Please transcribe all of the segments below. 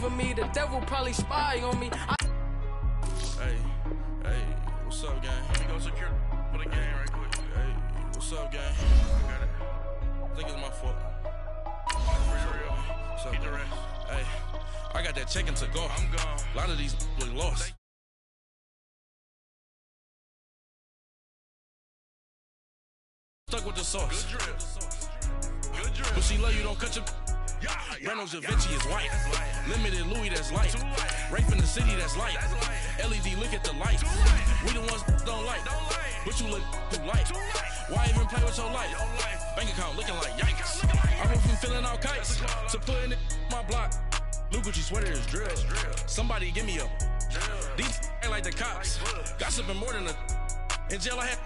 over me. The devil probably spy on me. Hey, what's up, gang? Let me go secure for the game right quick. Hey, what's up, gang? I got it. I think it's my fault. Real. What's up, Get the gang? rest. Hey, I got that chicken to go. I'm gone. A lot of these look lost. Stuck with the sauce. Good drip. Good drip. But she love you, don't cut your. Yeah. Reynolds Da Vinci is white. That's light. Limited Louis, that's light. Too light. Rape in the city, that's light. That's light. LED, look at the light. Too light. We the ones don't like. Don't like. But you look too light. Too light. Why even play with your life? Your life. Bank account looking like yikes. Looking like I went from filling out kites That's a call. to putting it in my block. Blue Gucci sweater is drill. Drill. Somebody give me a. Drill. These ain't like the cops. Like bugs. Gossiping more than a. In jail I had.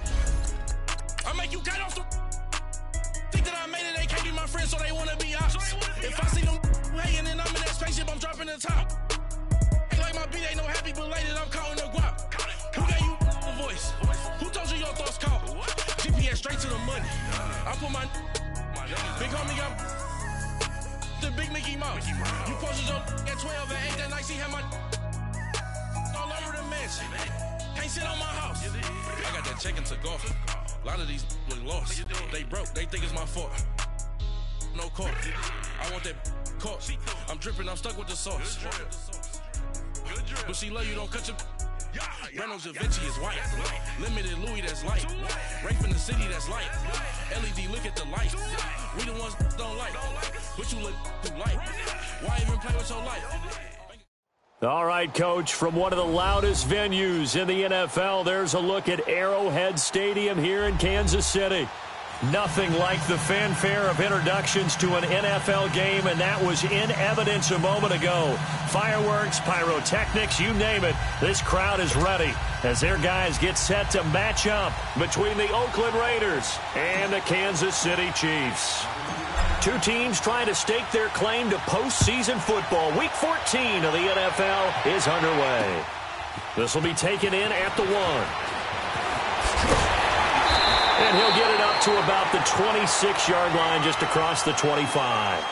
I make you get off the. Think that I made it, they can't be my friends, so they wanna be ops. If I see them hating and I'm in that spaceship, I'm dropping the top. Ain't like my beat ain't no happy belated, I'm counting the guap. Who gave you the voice? Who told you your thoughts count? GPS straight to the money. I put my big homie got the big Mickey Mouse. You posted your at 12 and 8 that night, she had my all over the mansion. Can't sit on my house. I got that check into golf. A lot of these look lost. They broke, they think it's my fault. No court. I want that caught. I'm dripping, I'm stuck with the sauce. Good drip. But she love you, don't cut your. Reynolds Da Vinci is white. Limited Louis, that's light. Rape in the city, that's light. LED, look at the light. We the ones don't like. But you look too light. Why even play with your life? All right, Coach, from one of the loudest venues in the NFL, there's a look at Arrowhead Stadium here in Kansas City. Nothing like the fanfare of introductions to an NFL game, and that was in evidence a moment ago. Fireworks, pyrotechnics, you name it. This crowd is ready as their guys get set to match up between the Oakland Raiders and the Kansas City Chiefs. Two teams trying to stake their claim to postseason football. Week 14 of the NFL is underway. This will be taken in at the 1. And he'll get it up to about the 26-yard line, just across the 25.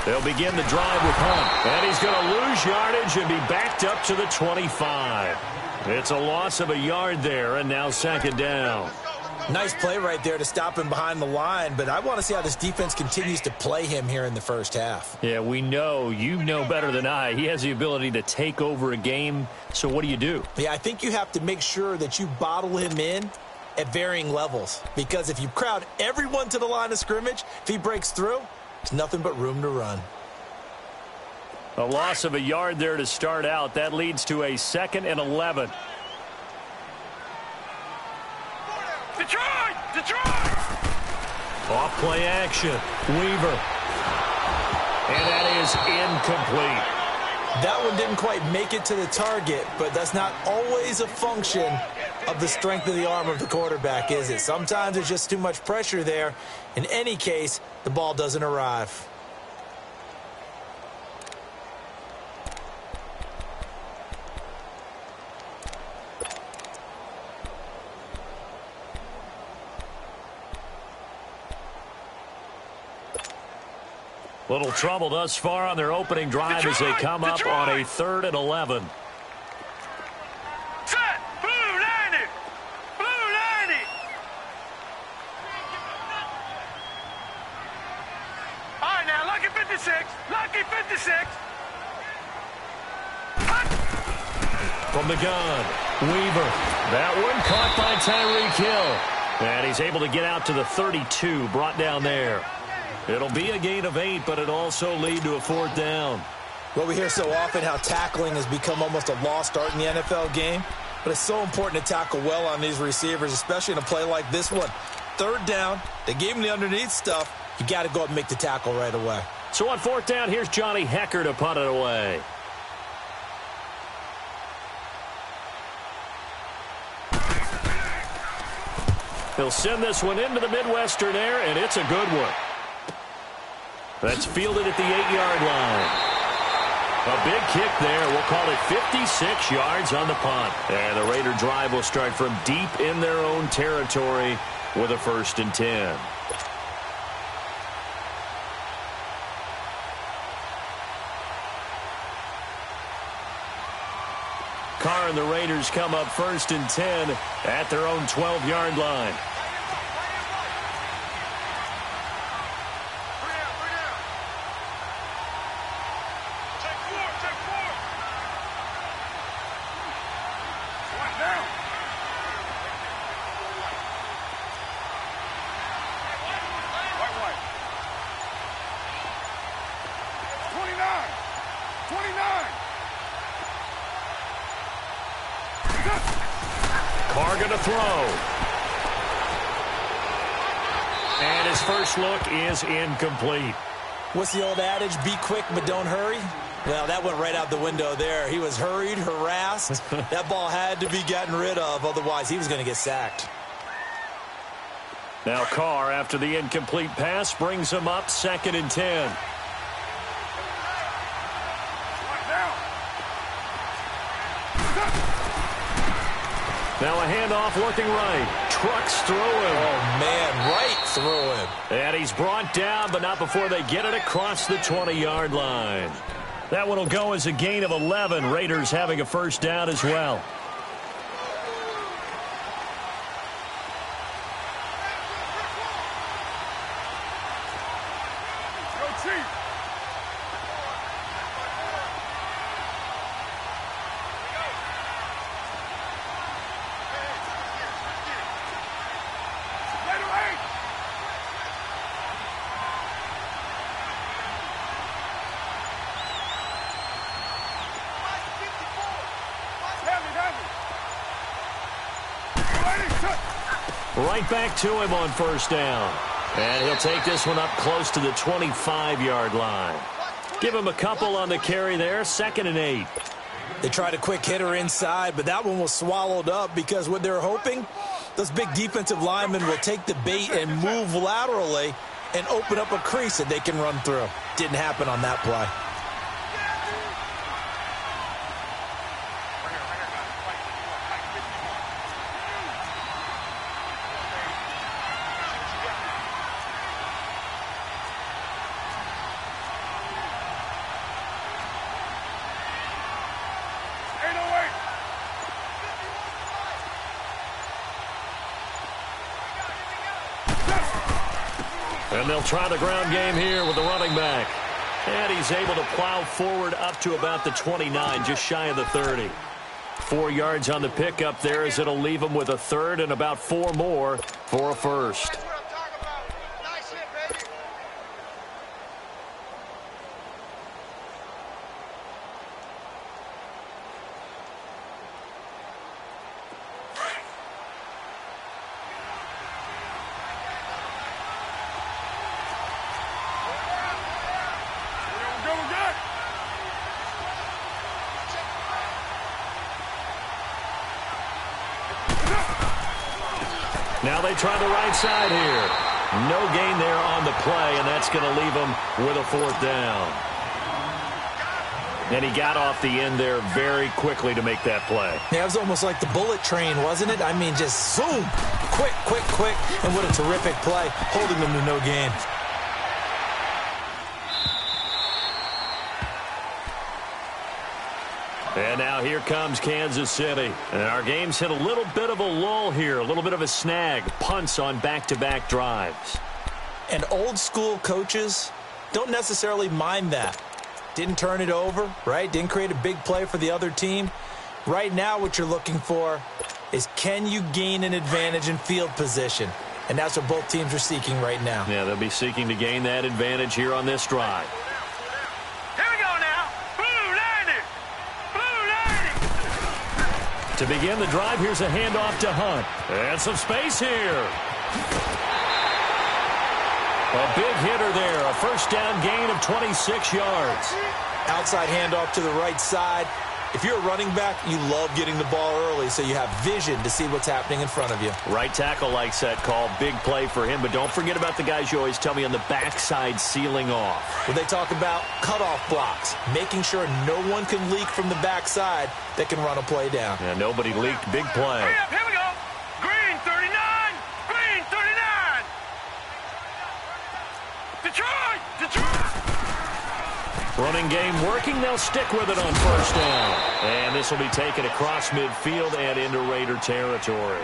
They'll begin the drive with Hunt. And he's going to lose yardage and be backed up to the 25. It's a loss of a yard there, and now second down. Nice play right there to stop him behind the line, but I want to see how this defense continues to play him here in the first half. Yeah, we know. You know better than I. He has the ability to take over a game, so what do? Yeah, I think you have to make sure that you bottle him in at varying levels, because if you crowd everyone to the line of scrimmage, if he breaks through, there's nothing but room to run. A loss of a yard there to start out. That leads to a 2nd and 11. Detroit! Off play action. Weaver. And that is incomplete. That one didn't quite make it to the target, but that's not always a function of the strength of the arm of the quarterback, is it? Sometimes there's just too much pressure there. In any case, the ball doesn't arrive. Little trouble thus far on their opening drive as they come up on a 3rd and 11. Set! Blue 90! Blue 90! All right, now, lucky 56. Lucky 56. From the gun, Weaver. That one caught by Tyreek Hill. And he's able to get out to the 32, brought down there. It'll be a gain of 8, but it also lead to a 4th down. Well, we hear so often how tackling has become almost a lost art in the NFL game. But it's so important to tackle well on these receivers, especially in a play like this one. Third down, they gave him the underneath stuff. You got to go up and make the tackle right away. So on fourth down, here's Johnny Hecker to punt it away. He'll send this one into the Midwestern air, and it's a good one. That's fielded at the 8-yard line. A big kick there. We'll call it 56 yards on the punt. And the Raider drive will start from deep in their own territory with a 1st and 10. Carr and the Raiders come up 1st and 10 at their own 12-yard line. Carr going to throw. And his first look is incomplete. What's the old adage? Be quick, but don't hurry. Well, that went right out the window there. He was hurried, harassed. That ball had to be gotten rid of. Otherwise, he was going to get sacked. Now Carr, after the incomplete pass, brings him up 2nd and 10. Now a handoff looking right. Trucks through him. Oh, man, right through him. And he's brought down, but not before they get it across the 20-yard line. That one will go as a gain of 11. Raiders having a 1st down as well. Right back to him on 1st down. And he'll take this one up close to the 25-yard line. Give him a couple on the carry there. 2nd and 8. They tried a quick hitter inside, but that one was swallowed up because what they're hoping, those big defensive linemen will take the bait and move laterally and open up a crease that they can run through. Didn't happen on that play. And they'll try the ground game here with the running back. And he's able to plow forward up to about the 29, just shy of the 30. 4 yards on the pickup there as it'll leave him with a 3rd and about 4 more for a 1st. Now they try the right side here. No gain there on the play, and that's going to leave him with a 4th down. And he got off the end there very quickly to make that play. Yeah, it was almost like the bullet train, wasn't it? I mean, just zoom, quick, quick, quick, and what a terrific play, holding them to no gain. And now here comes Kansas City. And our game's hit a little bit of a lull here, a little bit of a snag. Punts on back-to-back drives. And old school coaches don't necessarily mind that. Didn't turn it over, right? Didn't create a big play for the other team. Right now what you're looking for is, can you gain an advantage in field position? And that's what both teams are seeking right now. Yeah, they'll be seeking to gain that advantage here on this drive. To begin the drive, here's a handoff to Hunt. And some space here. A big hitter there. A first down gain of 26 yards. Outside handoff to the right side. If you're a running back, you love getting the ball early so you have vision to see what's happening in front of you. Right tackle likes that call. Big play for him. But don't forget about the guys you always tell me on the backside sealing off. When they talk about cutoff blocks, making sure no one can leak from the backside that can run a play down. Yeah, nobody leaked. Big play. Hurry up, here we go. Green 39. Green 39. Detroit. Detroit. Running game working. They'll stick with it on first down. And this will be taken across midfield and into Raider territory.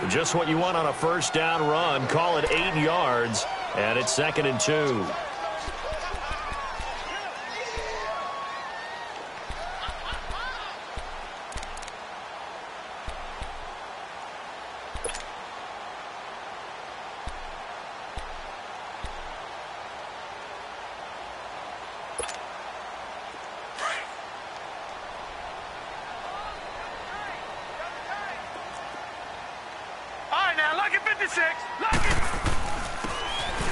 Just what you want on a first down run. Call it 8 yards. And it's 2nd and 2.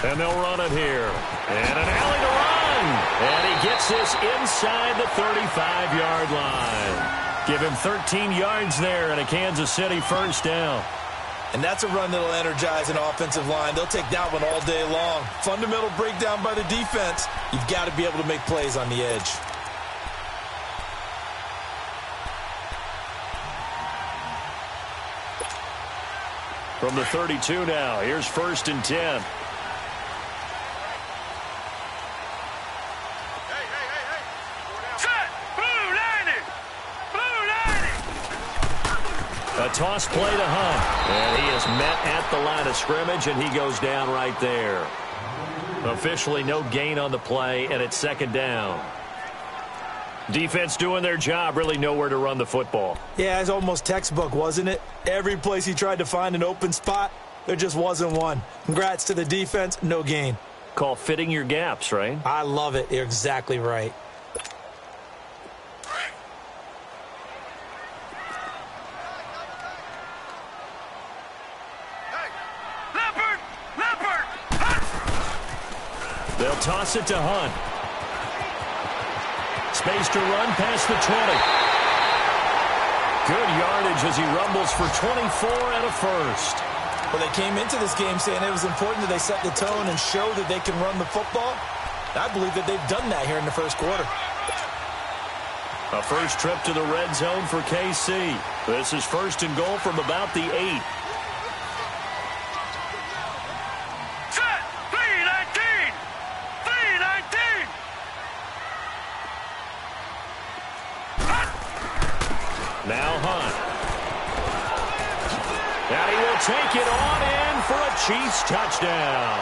And they'll run it here. And an alley to run. And he gets this inside the 35-yard line. Give him 13 yards there and a Kansas City first down. And that's a run that'll energize an offensive line. They'll take that one all day long. Fundamental breakdown by the defense. You've got to be able to make plays on the edge. From the 32 now, here's 1st and 10. A toss play to Hunt. And he is met at the line of scrimmage, and he goes down right there. Officially no gain on the play, and it's 2nd down. Defense doing their job, really nowhere to run the football. Yeah, it's almost textbook, wasn't it? Every place he tried to find an open spot, there just wasn't one. Congrats to the defense, no gain. Call fitting your gaps, right? I love it. You're exactly right. They'll toss it to Hunt. Space to run past the 20. Good yardage as he rumbles for 24 and a first. Well, they came into this game saying it was important that they set the tone and show that they can run the football. I believe that they've done that here in the first quarter. A first trip to the red zone for KC. This is 1st and goal from about the 8. Now Hunt. And he will take it on in for a Chiefs touchdown.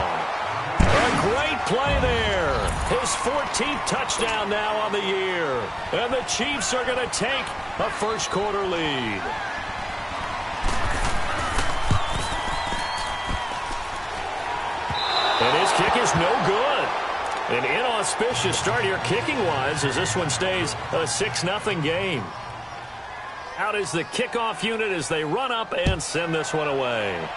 A great play there. His 14th touchdown now on the year. And the Chiefs are going to take a first quarter lead. And his kick is no good. An inauspicious start here kicking-wise as this one stays a 6-0 game. Out is the kickoff unit as they run up and send this one away.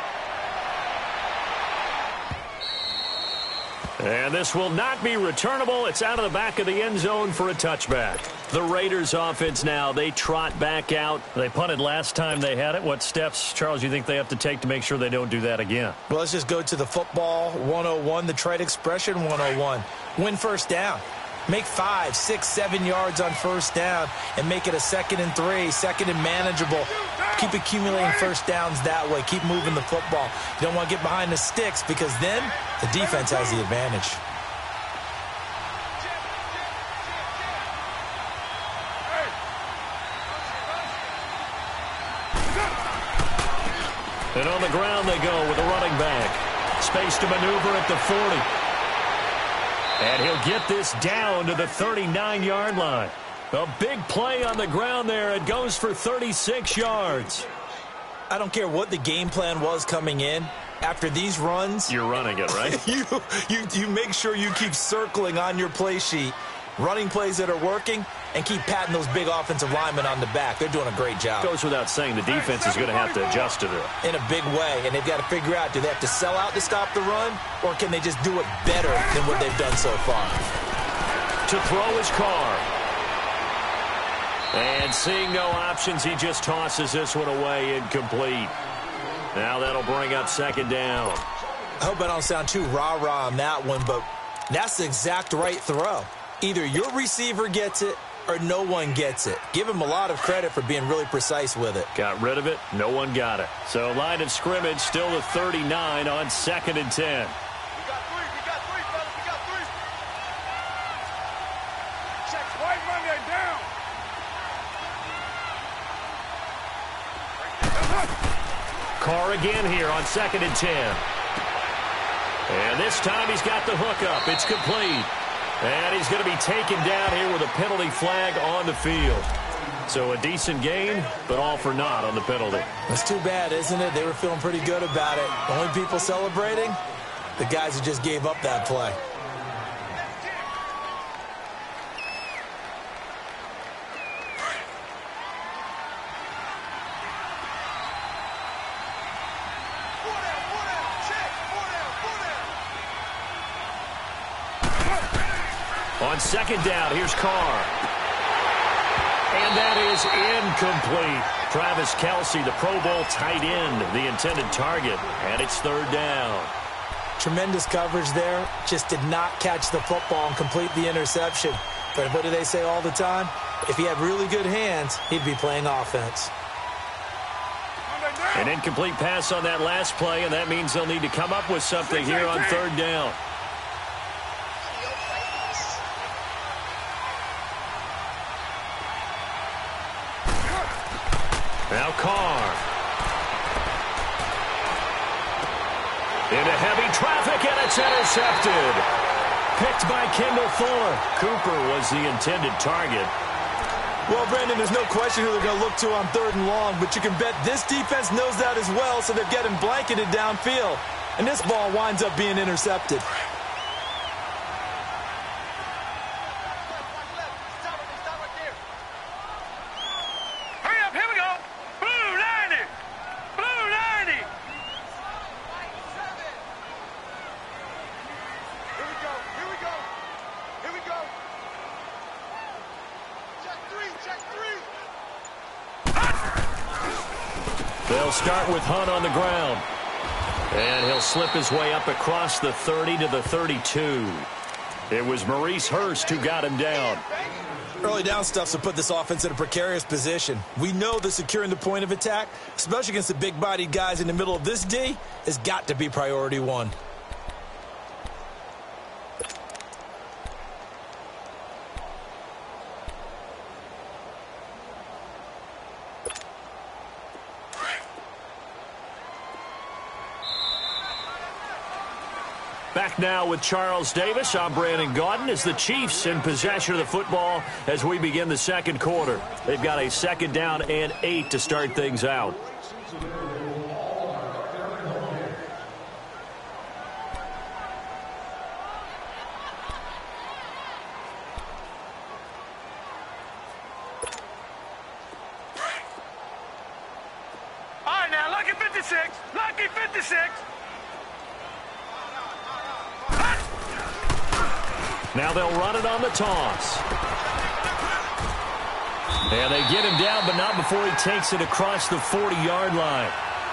And this will not be returnable. It's out of the back of the end zone for a touchback. The Raiders offense now, they trot back out. They punted last time they had it. What steps, Charles, you think they have to take to make sure they don't do that again? Well, let's just go to the football 101, the trite expression 101. Win first down. Make 5, 6, 7 yards on first down and make it a 2nd and 3, 2nd and manageable. Keep accumulating first downs that way. Keep moving the football. You don't want to get behind the sticks because then the defense has the advantage. And on the ground they go with a running back. Space to maneuver at the 40. And he'll get this down to the 39-yard line. A big play on the ground there. It goes for 36 yards. I don't care what the game plan was coming in. After these runs, you're running it, right? you make sure you keep circling on your play sheet running plays that are working, and keep patting those big offensive linemen on the back. They're doing a great job. Goes without saying the defense is going to have to adjust to this. In a big way, and they've got to figure out, do they have to sell out to stop the run, or can they just do it better than what they've done so far? To throw his car. And seeing no options, he just tosses this one away incomplete. Now that'll bring up second down. I hope I don't sound too rah-rah on that one, but that's the exact right throw. Either your receiver gets it or no one gets it. Give him a lot of credit for being really precise with it. Got rid of it. No one got it. So line of scrimmage still the 39 on 2nd and 10. We got three, fellas, we got three. Check white money down. Carr again here on 2nd and 10. And this time he's got the hook up. It's complete. And he's going to be taken down here with a penalty flag on the field. So a decent gain, but all for naught on the penalty. That's too bad, isn't it? They were feeling pretty good about it. The only people celebrating, the guys who just gave up that play. On 2nd down, here's Carr. And that is incomplete. Travis Kelce, the Pro Bowl tight end, the intended target. And it's 3rd down. Tremendous coverage there. Just did not catch the football and complete the interception. But what do they say all the time? If he had really good hands, he'd be playing offense. An incomplete pass on that last play, and that means they'll need to come up with something here on 3rd down. Now Carr. Into heavy traffic, and it's intercepted. Picked by Kendall Fuller. Cooper was the intended target. Well, Brandon, there's no question who they're going to look to on 3rd and long, but you can bet this defense knows that as well, so they're getting blanketed downfield. And this ball winds up being intercepted. They'll start with Hunt on the ground. And he'll slip his way up across the 30 to the 32. It was Maurice Hurst who got him down. Early down stuff's to put this offense in a precarious position. We know that securing the point of attack, especially against the big-bodied guys in the middle of this D, has got to be priority one. Back now with Charles Davis. I'm Brandon Gaudin as the Chiefs in possession of the football as we begin the 2nd quarter. They've got a 2nd down and 8 to start things out. All right, now, lucky 56. Lucky 56. Now they'll run it on the toss. And they get him down, but not before he takes it across the 40-yard line.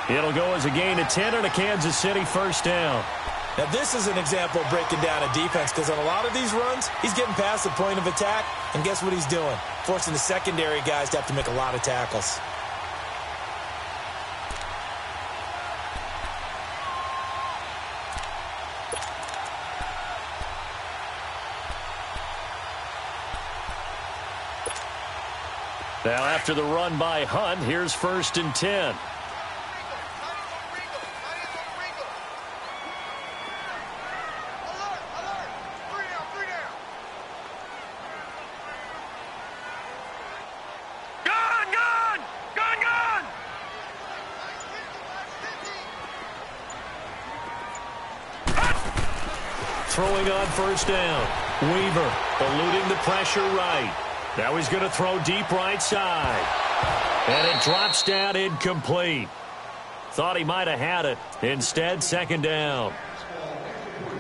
It'll go as a gain of 10 and a Kansas City 1st down. Now, this is an example of breaking down a defense, because on a lot of these runs, he's getting past the point of attack, and guess what he's doing? Forcing the secondary guys to have to make a lot of tackles. Now, after the run by Hunt, here's 1st and 10. Throwing on 1st down. Weaver eluding the pressure right. Now he's going to throw deep right side. And it drops down incomplete. Thought he might have had it. Instead, second down.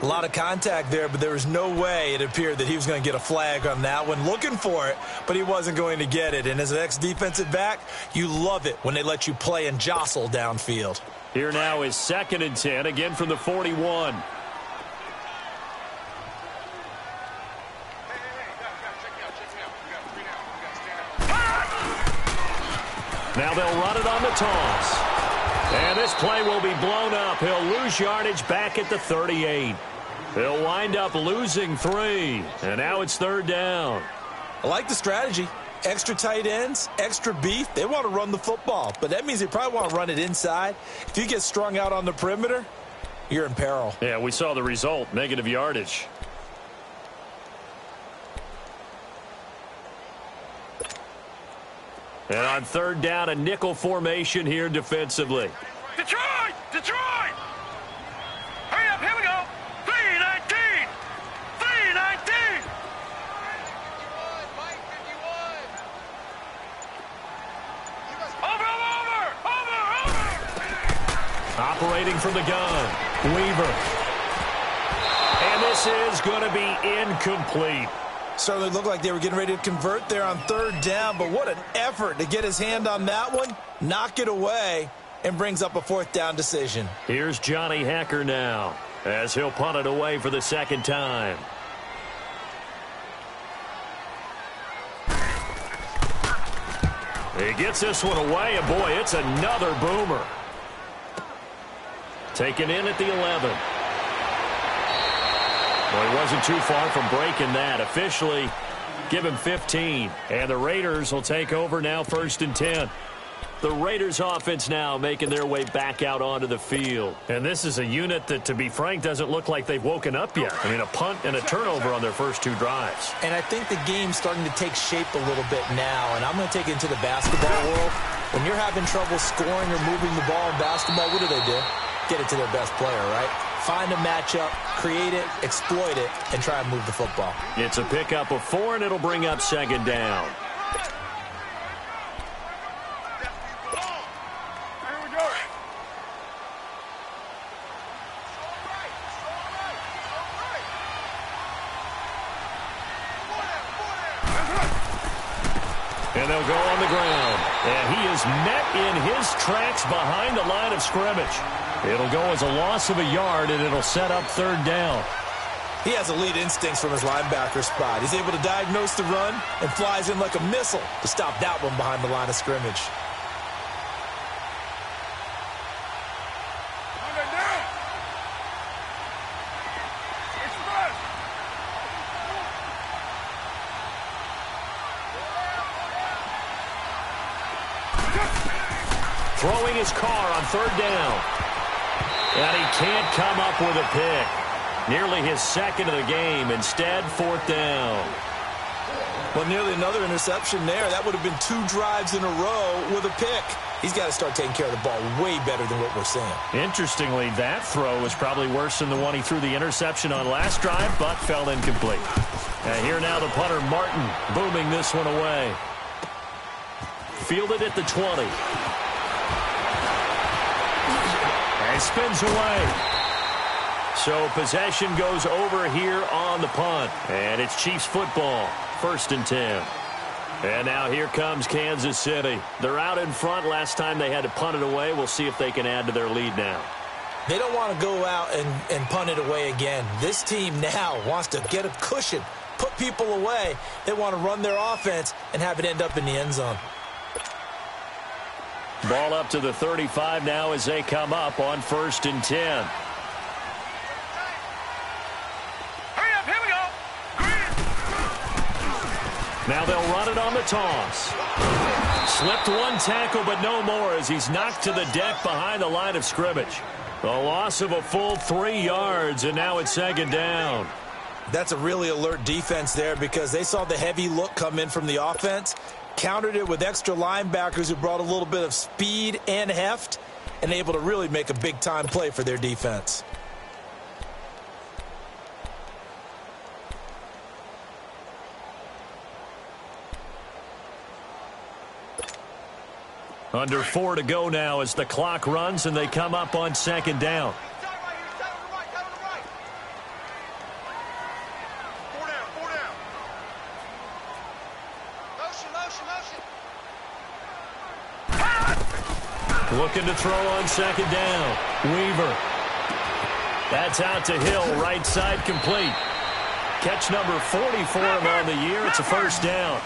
A lot of contact there, but there was no way it appeared that he was going to get a flag on that one. Looking for it, but he wasn't going to get it. And as an ex-defensive back, you love it when they let you play and jostle downfield. Here now is 2nd and 10, again from the 41. Now they'll run it on the toss. And this play will be blown up. He'll lose yardage back at the 38. He'll wind up losing 3. And now it's 3rd down. I like the strategy. Extra tight ends, extra beef. They want to run the football, but that means they probably want to run it inside. If you get strung out on the perimeter, you're in peril. Yeah, we saw the result, negative yardage. And on 3rd down, a nickel formation here defensively. Detroit! Detroit! Hurry up, here we go! 3-19! 3-19! Over! Operating from the gun, Weaver. And this is going to be incomplete. Certainly looked like they were getting ready to convert there on 3rd down, but what an effort to get his hand on that one, knock it away, and brings up a 4th down decision. Here's Johnny Hacker now, as he'll punt it away for the 2nd time. He gets this one away, and boy, it's another boomer. Taken in at the 11. Well, he wasn't too far from breaking that. Officially, give him 15. And the Raiders will take over now 1st and 10. The Raiders offense now making their way back out onto the field. And this is a unit that, to be frank, doesn't look like they've woken up yet. I mean, a punt and a turnover on their first 2 drives. And I think the game's starting to take shape a little bit now. And I'm going to take it into the basketball world. When you're having trouble scoring or moving the ball in basketball, what do? Get it to their best player, right? Find a matchup, create it, exploit it, and try and move the football. It's a pickup of 4, and it'll bring up 2nd down. And they'll go on the ground. And he is met in his tracks behind the line of scrimmage. It'll go as a loss of a yard, and it'll set up 3rd down. He has elite instincts from his linebacker spot. He's able to diagnose the run and flies in like a missile to stop that one behind the line of scrimmage. Throwing his car on 3rd down. And he can't come up with a pick. Nearly his 2nd of the game. Instead, 4th down. Well, nearly another interception there. That would have been 2 drives in a row with a pick. He's got to start taking care of the ball way better than what we're seeing. Interestingly, that throw was probably worse than the one he threw the interception on last drive, but fell incomplete. And here now the punter, Martin, booming this one away. Fielded at the 20. And spins away. So possession goes over here on the punt. And it's Chiefs football, 1st and 10. And now here comes Kansas City. They're out in front. Last time they had to punt it away. We'll see if they can add to their lead now. They don't want to go out and punt it away again. This team now wants to get a cushion, put people away. They want to run their offense and have it end up in the end zone. Ball up to the 35 now as they come up on 1st and 10. Hurry up, here we go. Now they'll run it on the toss. Slipped one tackle, but no more as he's knocked to the deck behind the line of scrimmage. A loss of a full 3 yards, and now it's 2nd down. That's a really alert defense there because they saw the heavy look come in from the offense, countered it with extra linebackers who brought a little bit of speed and heft, and able to really make a big-time play for their defense. Under 4 to go now as the clock runs and they come up on second down. Looking to throw on second down. Weaver. That's out to Hill, right side complete. Catch number 40 for him on the year. It's a first down.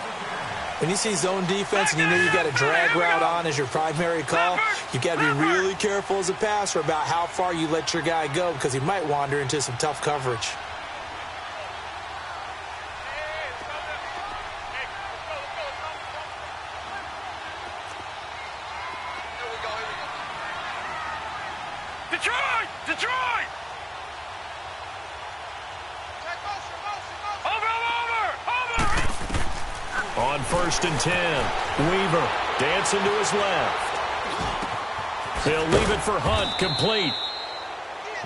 When you see zone defense and you know you've got a drag route on as your primary call, you've got to be really careful as a passer about how far you let your guy go because he might wander into some tough coverage. Detroit! Detroit! On 1st and 10, Weaver dancing to his left. He'll leave it for Hunt, complete.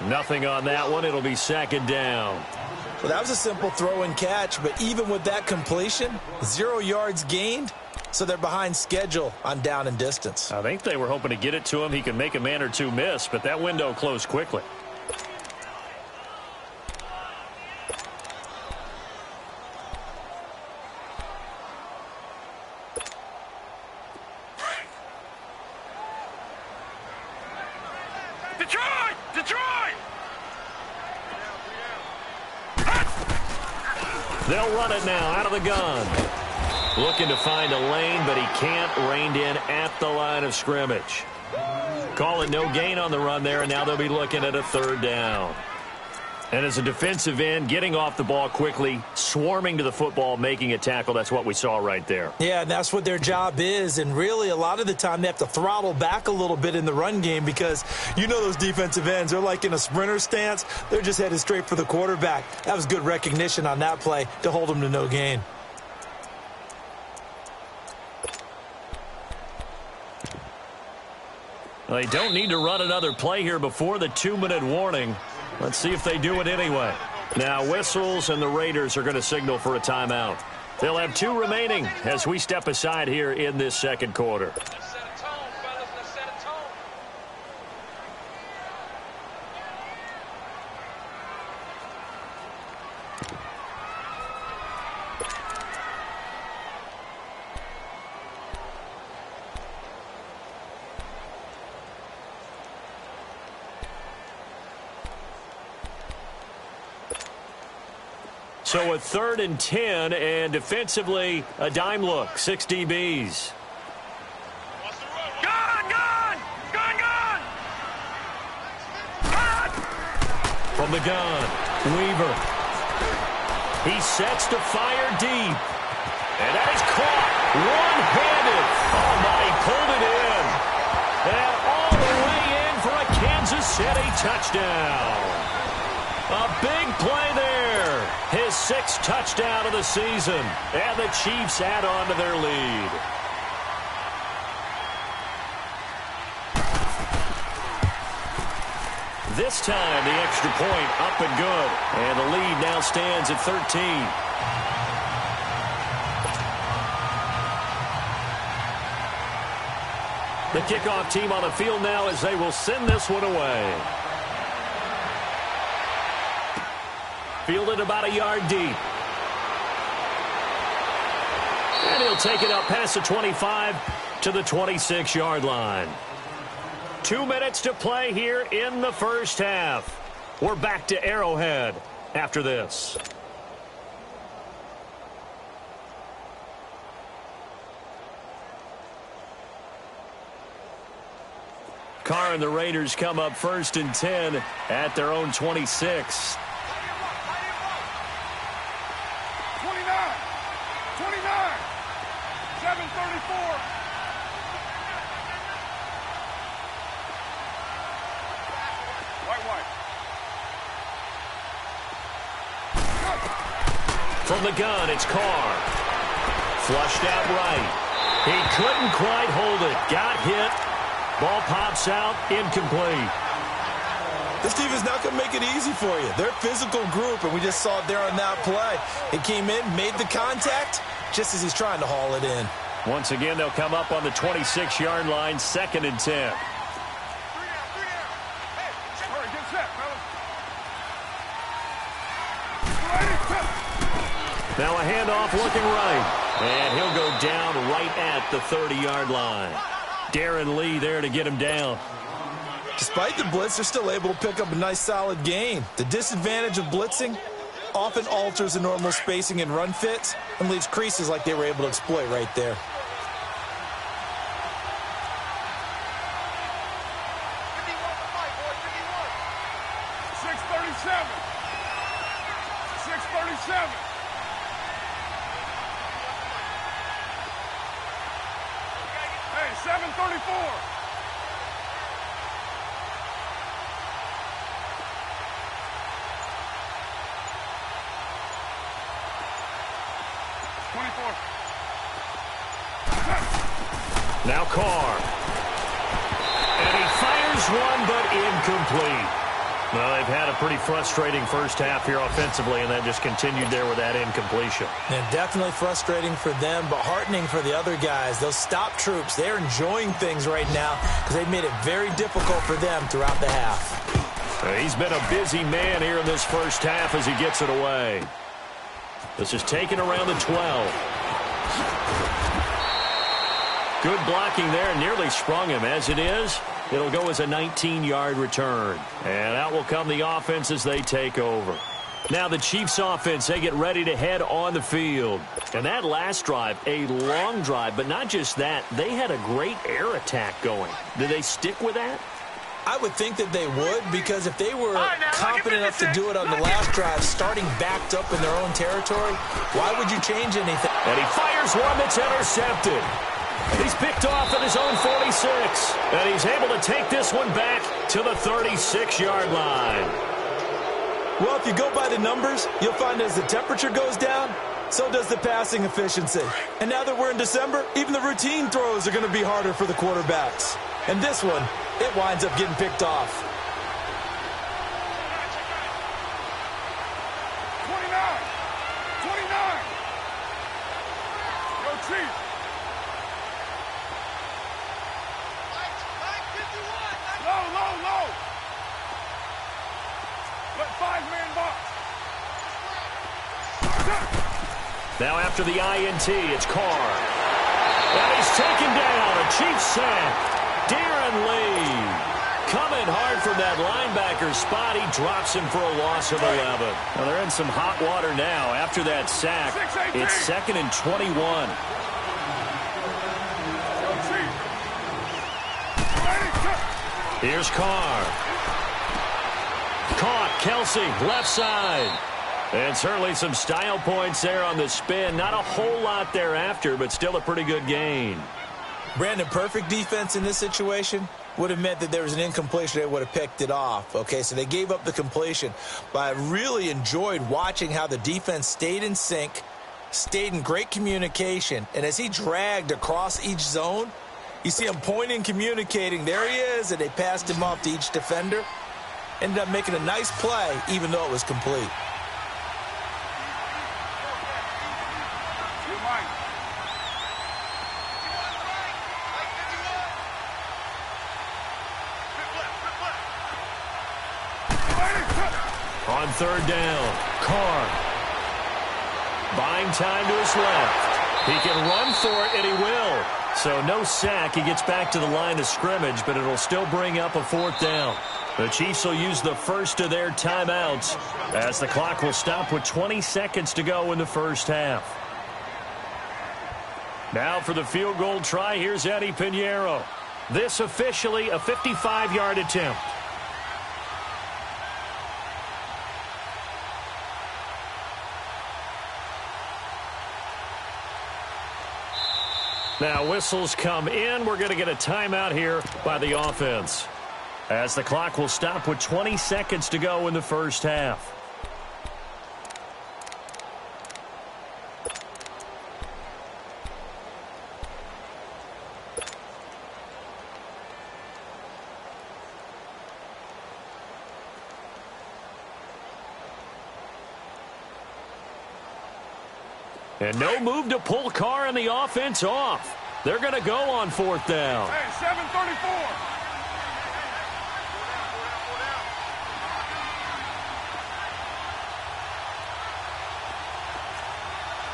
Nothing on that one. It'll be second down. Well, that was a simple throw and catch, but even with that completion, 0 yards gained, so they're behind schedule on down and distance. I think they were hoping to get it to him. He could make a man or two miss, but that window closed quickly. Detroit! Detroit! They'll run it now out of the gun. Looking to find a lane, but he can't. Reined in at the line of scrimmage. Call it no gain on the run there, and now they'll be looking at a third down. And as a defensive end, getting off the ball quickly, swarming to the football, making a tackle, that's what we saw right there. Yeah, and that's what their job is. And really, a lot of the time, they have to throttle back a little bit in the run game because you know those defensive ends, they're like in a sprinter stance. They're just headed straight for the quarterback. That was good recognition on that play to hold them to no gain. They don't need to run another play here before the 2-minute warning. Let's see if they do it anyway. Now whistles, and the Raiders are going to signal for a timeout. They'll have 2 remaining as we step aside here in this second quarter. So a 3rd and 10, and defensively, a dime look, 6 DBs. Gun! Gun! Gun! Gun! From the gun, Weaver. He sets to fire deep. And that is caught one-handed. Oh, my, he pulled it in. And all the way in for a Kansas City touchdown. A big play there. His 6th touchdown of the season. And the Chiefs add on to their lead. This time, the extra point up and good. And the lead now stands at 13. The kickoff team on the field now as they will send this one away. Fielded about a yard deep. And he'll take it up past the 25 to the 26-yard line. 2 minutes to play here in the first half. We're back to Arrowhead after this. Carr and the Raiders come up 1st and 10 at their own 26. 7:34. White. From the gun, it's Carr. Flushed out right. He couldn't quite hold it. Got hit. Ball pops out. Incomplete. This team is not going to make it easy for you. They're a physical group, and we just saw it there on that play. He came in, made the contact, just as he's trying to haul it in. Once again, they'll come up on the 26-yard line, 2nd and 10. Now a handoff looking right. And he'll go down right at the 30-yard line. Darren Lee there to get him down. Despite the blitz, they're still able to pick up a nice solid gain. The disadvantage of blitzing often alters the normal spacing and run fits and leaves creases like they were able to exploit right there. Hey, 7:34. Now Carr. And he fires one, but incomplete. Well, they've had a pretty frustrating first half here offensively, and that just continued there with that incompletion. And definitely frustrating for them, but heartening for the other guys. Those stop troops, they're enjoying things right now because they've made it very difficult for them throughout the half. He's been a busy man here in this first half as he gets it away. This is taken around the 12. Good blocking there, nearly sprung him. As it is, it'll go as a 19-yard return. And out will come the offense as they take over. Now the Chiefs offense, they get ready to head on the field. And that last drive, a long drive, but not just that, they had a great air attack going. Did they stick with that? I would think that they would, because if they were confident enough to do it on the last drive, starting backed up in their own territory, why would you change anything? And he fires one that's intercepted. He's picked off at his own 46. And he's able to take this one back to the 36-yard line. Well, if you go by the numbers, you'll find as the temperature goes down, so does the passing efficiency. And now that we're in December, even the routine throws are going to be harder for the quarterbacks. And this one, it winds up getting picked off. 29. Go Chiefs. Low. Let 5-man box. Now after the INT, it's Carr. And he's taken down. A Chiefs sack. Darren Lee coming hard from that linebacker spot. He drops him for a loss of 11. Well, they're in some hot water now. After that sack, it's 2nd and 21. Here's Carr. Caught. Kelsey, left side. And certainly some style points there on the spin. Not a whole lot thereafter, but still a pretty good gain. Brandon, perfect defense in this situation would have meant that there was an incompletion. They would have picked it off. Okay, so they gave up the completion. But I really enjoyed watching how the defense stayed in sync, stayed in great communication. And as he dragged across each zone, you see him pointing, communicating. There he is, and they passed him off to each defender. Ended up making a nice play, even though it was complete. On 3rd down, Carr. Buying time to his left. He can run for it, and he will. So no sack. He gets back to the line of scrimmage, but it'll still bring up a 4th down. The Chiefs will use the first of their timeouts as the clock will stop with 20 seconds to go in the first half. Now for the field goal try, here's Eddie Pinheiro. This officially a 55-yard attempt. Now whistles come in. We're going to get a timeout here by the offense, as the clock will stop with 20 seconds to go in the first half. And no move to pull Carr and the offense off. They're going to go on 4th down. Hey, 7:34.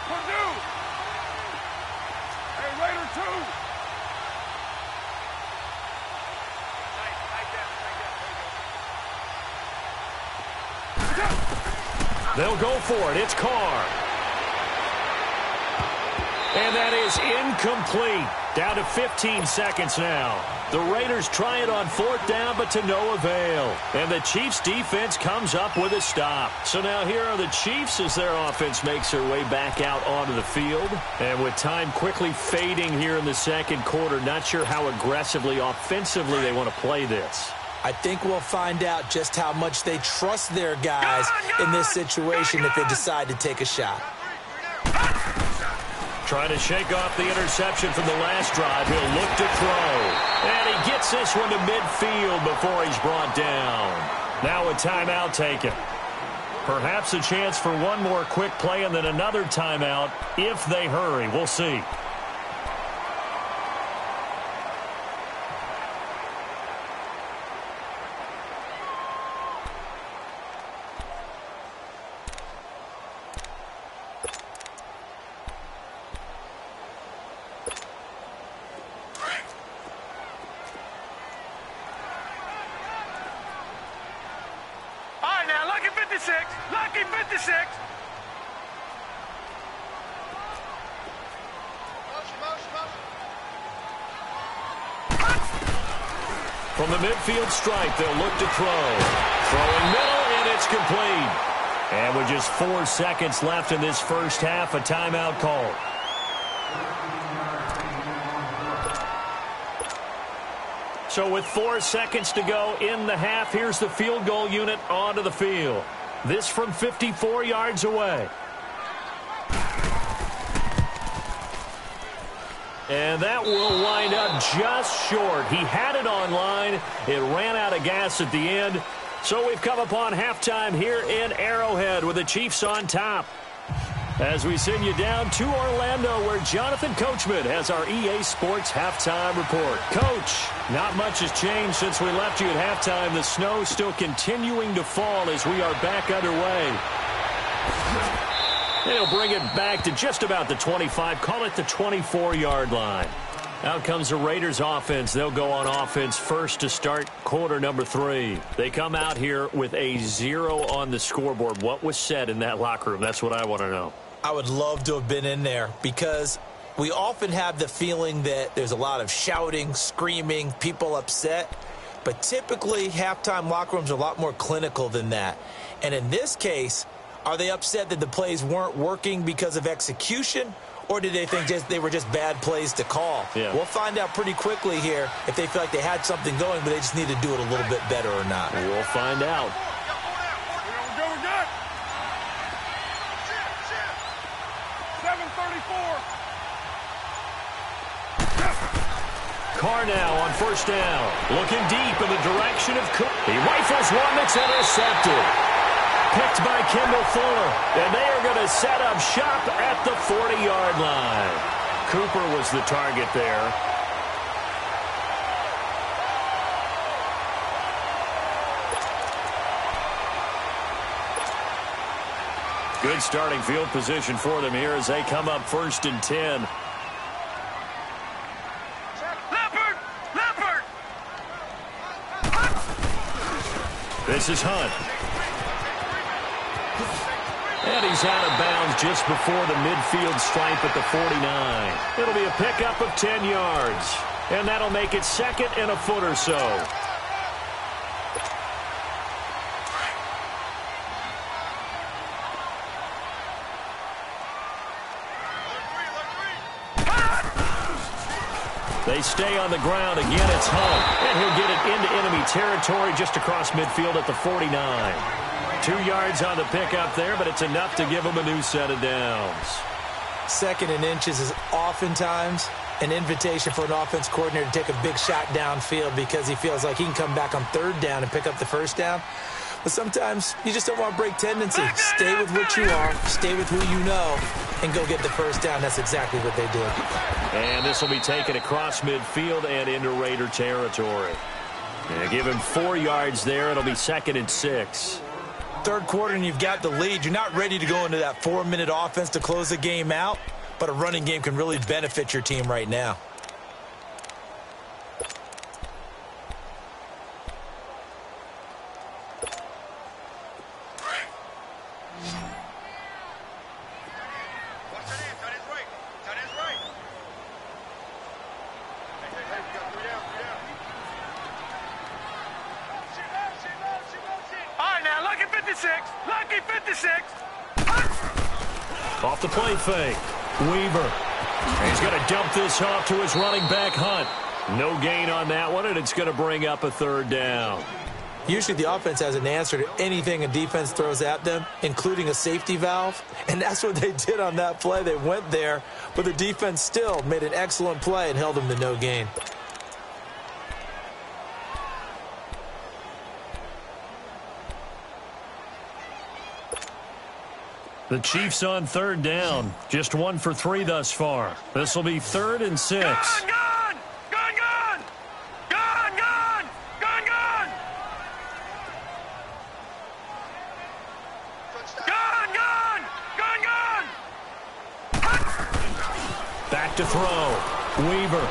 Purdue. Hey, Raider 2. They'll go for it. It's Carr. And that is incomplete. Down to 15 seconds now. The Raiders try it on 4th down, but to no avail. And the Chiefs' defense comes up with a stop. So now here are the Chiefs as their offense makes their way back out onto the field. And with time quickly fading here in the second quarter, not sure how aggressively, offensively they want to play this. I think we'll find out just how much they trust their guys in this situation if they decide to take a shot. Trying to shake off the interception from the last drive. He'll look to throw. And he gets this one to midfield before he's brought down. Now a timeout taken. Perhaps a chance for one more quick play and then another timeout if they hurry. We'll see. Lucky 56. From the midfield stripe, they'll look to throw. Throwing middle, and it's complete. And with just 4 seconds left in this first half, a timeout call. So with 4 seconds to go in the half, here's the field goal unit onto the field. This from 54 yards away. And that will wind up just short. He had it online. It ran out of gas at the end. So we've come upon halftime here in Arrowhead with the Chiefs on top. As we send you down to Orlando, where Jonathan Coachman has our EA Sports halftime report. Coach, not much has changed since we left you at halftime. The snow still continuing to fall as we are back underway. They'll bring it back to just about the 25, call it the 24-yard line. Out comes the Raiders offense. They'll go on offense first to start quarter number 3. They come out here with a 0 on the scoreboard. What was said in that locker room? That's what I want to know. I would love to have been in there because we often have the feeling that there's a lot of shouting, screaming, people upset. But typically, halftime locker rooms are a lot more clinical than that. And in this case, are they upset that the plays weren't working because of execution? Or did they think they were just bad plays to call? Yeah. We'll find out pretty quickly here if they feel like they had something going, but they just need to do it a little bit better or not. We'll find out. Carr now on first down. Looking deep in the direction of Cook. He rifles one that's intercepted. Picked by Kendall Fuller. And they are going to set up shop at the 40-yard line. Cooper was the target there. Good starting field position for them here as they come up 1st and 10. This is Hunt. And he's out of bounds just before the midfield stripe at the 49. It'll be a pickup of 10 yards. And that'll make it 2nd and a foot or so. They stay on the ground. Again, it's Hunt. And he'll get it into enemy territory just across midfield at the 49. 2 yards on the pickup there, but it's enough to give him a new set of downs. 2nd and inches is oftentimes an invitation for an offense coordinator to take a big shot downfield because he feels like he can come back on third down and pick up the first down. But sometimes you just don't want to break tendency. Stay with what you are, stay with who you know, and go get the first down. That's exactly what they did. And this will be taken across midfield and into Raider territory. And give him 4 yards there. It'll be 2nd and 6. Third quarter and you've got the lead. You're not ready to go into that 4-minute offense to close the game out, but a running game can really benefit your team right now. Lucky 56. Off the play fake. Weaver. And he's going to dump this off to his running back, Hunt. No gain on that one, and it's going to bring up a 3rd down. Usually the offense has an answer to anything a defense throws at them, including a safety valve. And that's what they did on that play. They went there, but the defense still made an excellent play and held them to no gain. The Chiefs on 3rd down. Just 1 for 3 thus far. This will be 3rd and 6. Gun! Gun! Gun! Gun! Gun! Gun! Gun! Gun! Gun! Gun! Gun! Gun! Back to throw. Weaver.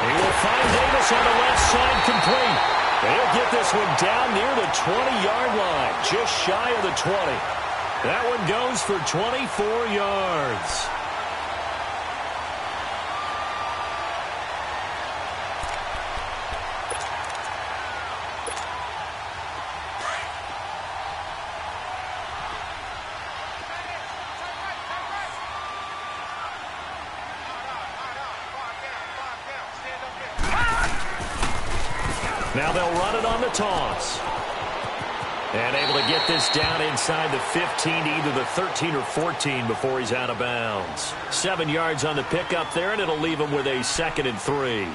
He will find Davis on the left side complete. They'll get this one down near the 20-yard line. Just shy of the 20. That one goes for 24 yards. Now they'll run it on the toss. And able to get this down inside the 15 to either the 13 or 14 before he's out of bounds. 7 yards on the pickup there, and it'll leave him with a 2nd and 3.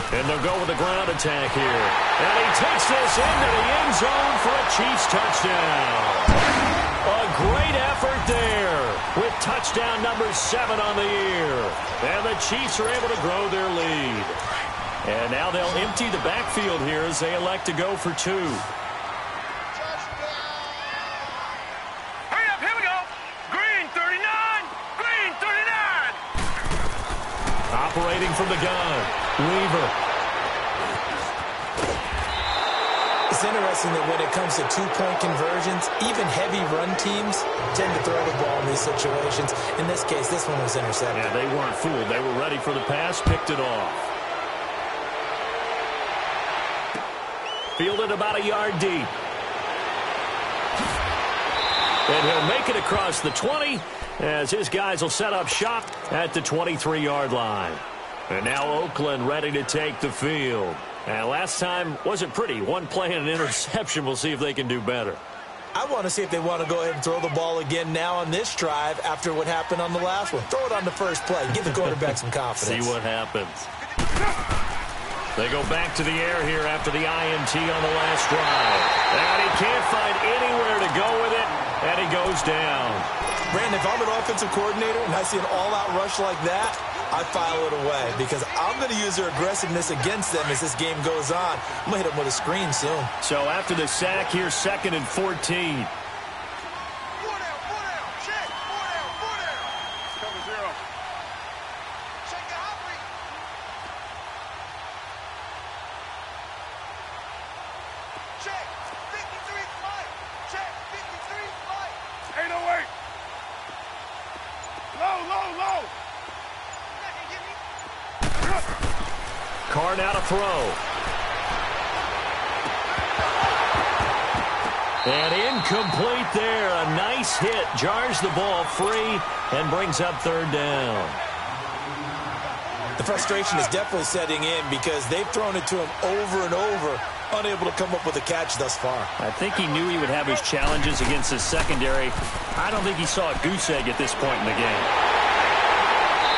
And they'll go with the ground attack here. And he takes this into the end zone for a Chiefs touchdown. A great effort there with touchdown number 7 on the year. And the Chiefs are able to grow their lead. And now they'll empty the backfield here as they elect to go for 2. Hurry up, here we go. Green 39. Green 39. Operating from the gun. Weaver. It's interesting that when it comes to 2-point conversions, even heavy run teams tend to throw the ball in these situations. In this case, this one was intercepted. Yeah, they weren't fooled. They were ready for the pass, picked it off. Fielded about a yard deep. And he'll make it across the 20 as his guys will set up shop at the 23-yard line. And now Oakland ready to take the field. And last time wasn't pretty. 1 play and an interception. We'll see if they can do better. I want to see if they want to go ahead and throw the ball again now on this drive after what happened on the last one. Throw it on the first play. Give the quarterback some confidence. See what happens. They go back to the air here after the INT on the last drive. And he can't find anywhere to go with it. And he goes down. Brandon, if I'm an offensive coordinator and I see an all-out rush like that, I file it away because I'm going to use their aggressiveness against them as this game goes on. I'm going to hit them with a screen soon. So after the sack here, 2nd and 14. Carr now to throw. And incomplete there. A nice hit. Jars the ball free and brings up third down. The frustration is definitely setting in because they've thrown it to him over and over, unable to come up with a catch thus far. I think he knew he would have his challenges against his secondary. I don't think he saw a goose egg at this point in the game.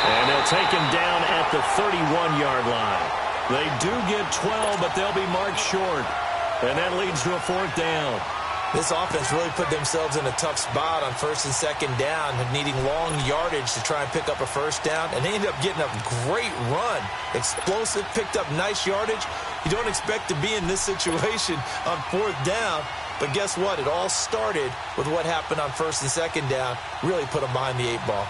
And they'll take him down at the 31-yard line. They do get 12, but they'll be marked short. And that leads to a fourth down. This offense really put themselves in a tough spot on first and second down, needing long yardage to try and pick up a first down, and they ended up getting a great run. Explosive, picked up nice yardage. You don't expect to be in this situation on fourth down, but guess what? It all started with what happened on first and second down. Really put them behind the 8-ball.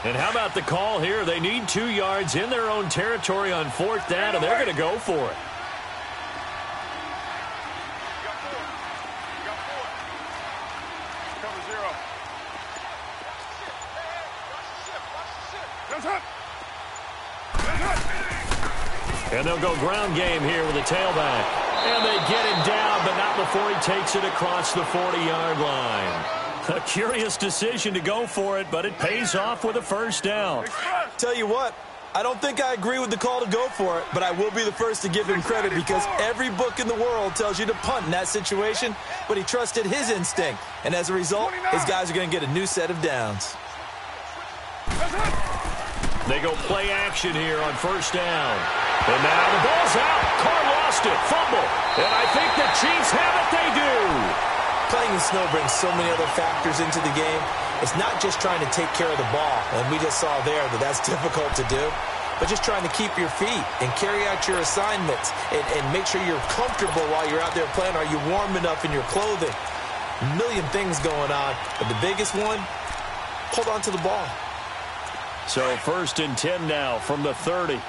And how about the call here? They need 2 yards in their own territory on fourth down, and they're going to go for it. And they'll go ground game here with a tailback. And they get him down, but not before he takes it across the 40-yard line. A curious decision to go for it, but it pays off with a first down. Tell you what, I don't think I agree with the call to go for it, but I will be the first to give him credit because every book in the world tells you to punt in that situation, but he trusted his instinct. And as a result, his guys are going to get a new set of downs. They go play action here on first down. And now the ball's out. Carr lost it. Fumble. And I think the Chiefs have it. They do. Playing in snow brings so many other factors into the game. It's not just trying to take care of the ball, and we just saw there that that's difficult to do, but just trying to keep your feet and carry out your assignments and make sure you're comfortable while you're out there playing. Are you warm enough in your clothing? A million things going on, but the biggest one, hold on to the ball. So 1st and 10 now from the 30.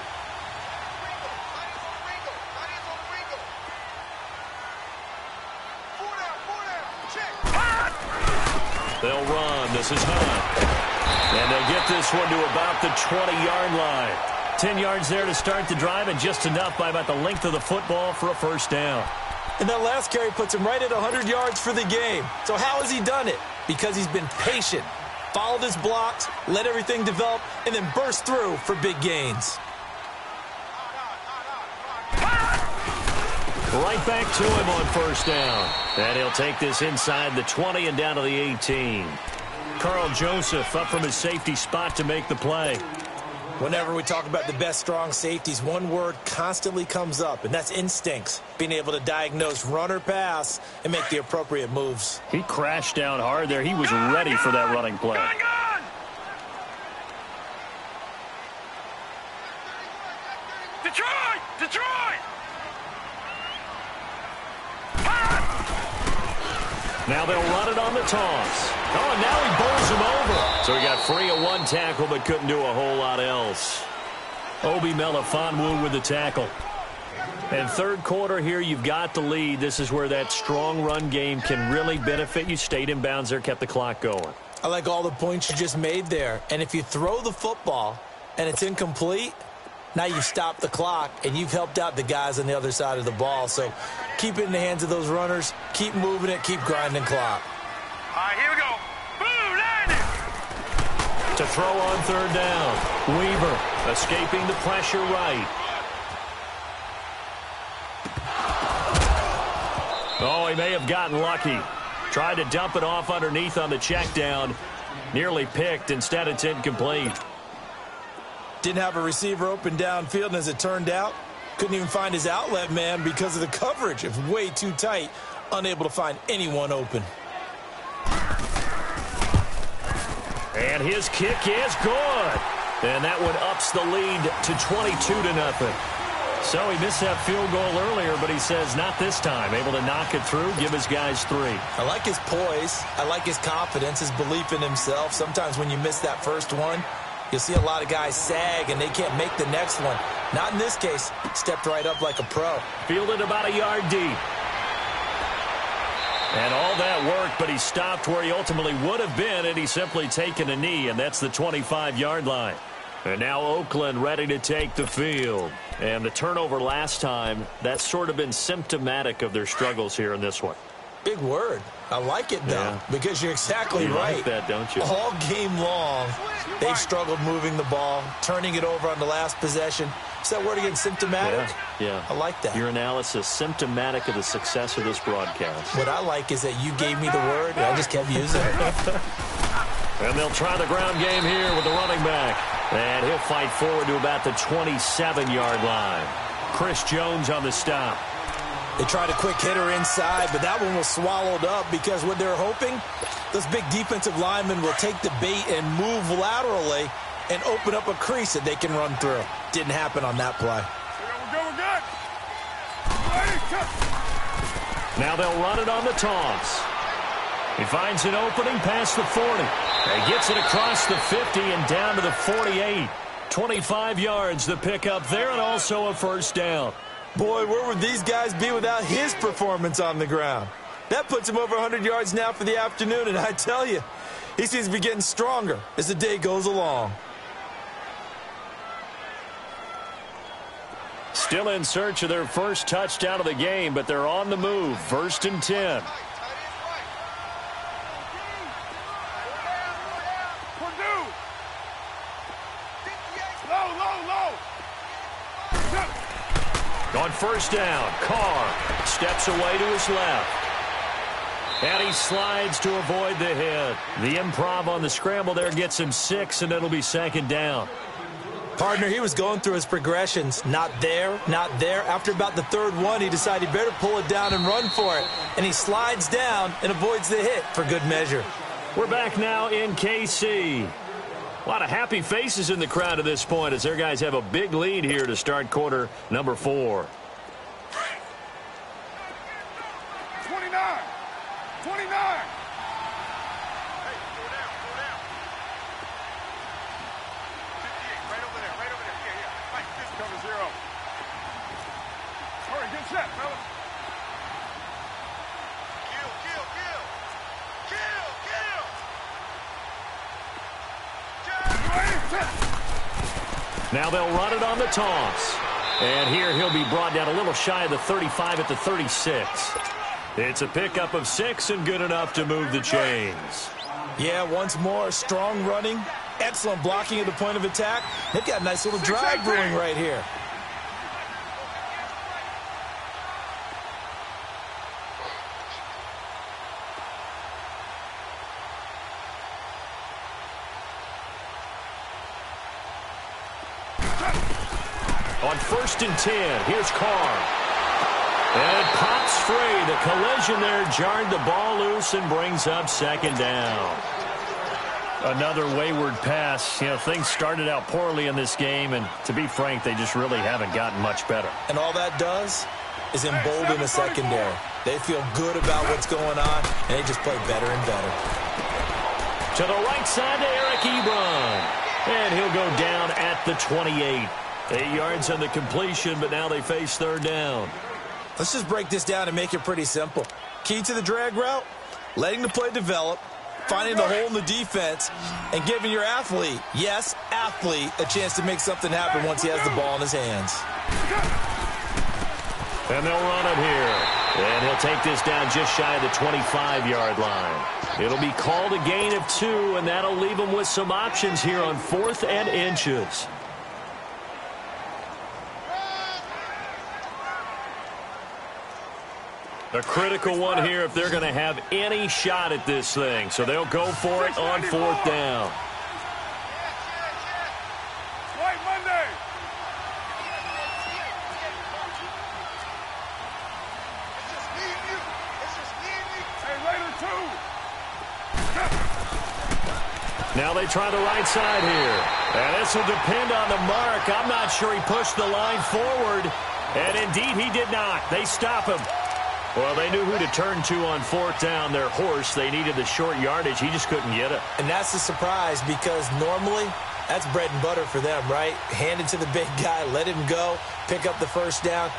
They'll run. This is Hunt. And they'll get this one to about the 20-yard line. 10 yards there to start the drive, and just enough by about the length of the football for a first down. And that last carry puts him right at 100 yards for the game. So how has he done it? Because he's been patient, followed his blocks, let everything develop, and then burst through for big gains. Right back to him on first down. And he'll take this inside the 20 and down to the 18. Carl Joseph up from his safety spot to make the play. Whenever we talk about the best strong safeties, one word constantly comes up, and that's instincts. Being able to diagnose run or pass and make the appropriate moves. He crashed down hard there. He was ready for that running play. Detroit! Detroit! Now they'll run it on the toss. Oh, and now he bowls him over. So he got free of one tackle but couldn't do a whole lot else. Obi Melifonwu with the tackle. And third quarter here, you've got the lead. This is where that strong run game can really benefit you. Stayed in bounds there, kept the clock going. I like all the points you just made there. And if you throw the football and it's incomplete, now you've stopped the clock and you've helped out the guys on the other side of the ball. So keep it in the hands of those runners. Keep moving it. Keep grinding clock. All right, here we go. Boom, landing. To throw on third down. Weaver escaping the pressure right. Oh, he may have gotten lucky. Tried to dump it off underneath on the check down. Nearly picked. Instead, it's incomplete. Didn't have a receiver open downfield, and as it turned out, couldn't even find his outlet man because of the coverage. It was way too tight, unable to find anyone open. And his kick is good. And that one ups the lead to 22-0. So he missed that field goal earlier, but he says not this time. Able to knock it through, give his guys 3. I like his poise. I like his confidence, his belief in himself. Sometimes when you miss that first one, you'll see a lot of guys sag and they can't make the next one. Not in this case. Stepped right up like a pro. Fielded about a yard deep. And all that worked, but he stopped where he ultimately would have been, and he's simply taken a knee, and that's the 25-yard line. And now Oakland ready to take the field. And the turnover last time, that's sort of been symptomatic of their struggles here in this one. Big word. I like it, though, because you're exactly right. You like that, don't you? All game long, they've struggled moving the ball, turning it over on the last possession. Is that word again, symptomatic? Yeah. I like that. Your analysis, symptomatic of the success of this broadcast. What I like is that you gave me the word, and I just kept using it. And they'll try the ground game here with the running back. And he'll fight forward to about the 27-yard line. Chris Jones on the stop. They tried a quick hitter inside, but that one was swallowed up because what they're hoping, those big defensive linemen will take the bait and move laterally and open up a crease that they can run through. Didn't happen on that play. We're good. Now they'll run it on the toss. He finds an opening past the 40. He gets it across the 50 and down to the 48. 25 yards the pickup there, and also a first down. Boy, where would these guys be without his performance on the ground? That puts him over 100 yards now for the afternoon, and I tell you, he seems to be getting stronger as the day goes along. Still in search of their first touchdown of the game, but they're on the move. 1st and 10. On first down, Carr steps away to his left. And he slides to avoid the hit. The improv on the scramble there gets him 6, and it'll be 2nd down. Partner, he was going through his progressions. Not there, not there. After about the 3rd one, he decided he better pull it down and run for it. And he slides down and avoids the hit for good measure. We're back now in KC. A lot of happy faces in the crowd at this point as their guys have a big lead here to start quarter number 4. 29. Now they'll run it on the toss. And here he'll be brought down a little shy of the 35 at the 36. It's a pickup of 6 and good enough to move the chains. Yeah, once more, strong running, excellent blocking at the point of attack. They've got a nice little drive brewing right here. On 1st and 10, here's Carr. And it pops free. The collision there jarred the ball loose and brings up 2nd down. Another wayward pass. You know, things started out poorly in this game, and to be frank, they just really haven't gotten much better. And all that does is embolden the secondary. They feel good about what's going on, and they just play better and better. To the right side to Eric Ebron. And he'll go down at the 28. 8 yards on the completion, but now they face 3rd down. Let's just break this down and make it pretty simple. Key to the drag route, letting the play develop, finding the hole in the defense, and giving your athlete, yes, athlete, a chance to make something happen once he has the ball in his hands. And they'll run it here. And he'll take this down just shy of the 25-yard line. It'll be called a gain of 2, and that'll leave them with some options here on 4th and inches. A critical one here if they're going to have any shot at this thing. So they'll go for it on 4th down. White Monday. Hey, Raider 2. Now they try the right side here. And this will depend on the mark. I'm not sure he pushed the line forward. And indeed he did not. They stop him. Well, they knew who to turn to on 4th down. Their horse, they needed the short yardage. He just couldn't get it. And that's the surprise because normally that's bread and butter for them, right? Hand it to the big guy, let him go, pick up the first down.